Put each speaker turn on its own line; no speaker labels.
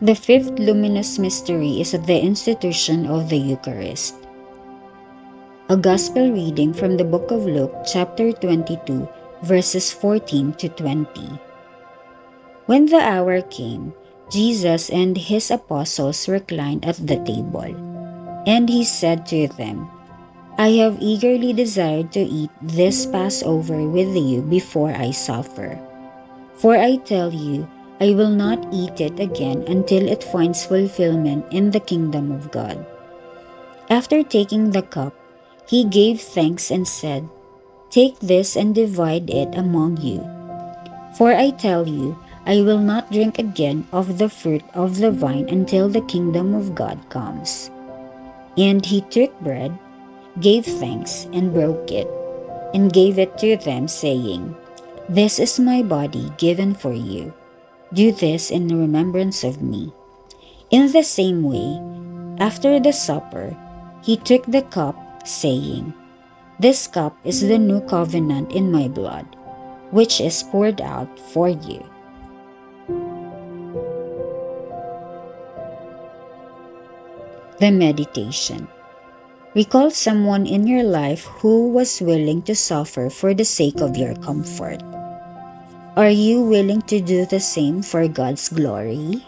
The fifth luminous mystery is the institution of the Eucharist. A Gospel reading from the book of Luke, chapter 22, verses 14 to 20. When the hour came, Jesus and his apostles reclined at the table, and he said to them, I have eagerly desired to eat this Passover with you before I suffer. For I tell you, I will not eat it again until it finds fulfillment in the kingdom of God. After taking the cup, he gave thanks and said, Take this and divide it among you. For I tell you, I will not drink again of the fruit of the vine until the kingdom of God comes. And he took bread, gave thanks, and broke it, and gave it to them, saying, This is my body given for you. Do this in remembrance of me. In the same way, after the supper, he took the cup, saying, This cup is the new covenant in my blood, which is poured out for you. The meditation. Recall someone in your life who was willing to suffer for the sake of your comfort. Are you willing to do the same for God's glory?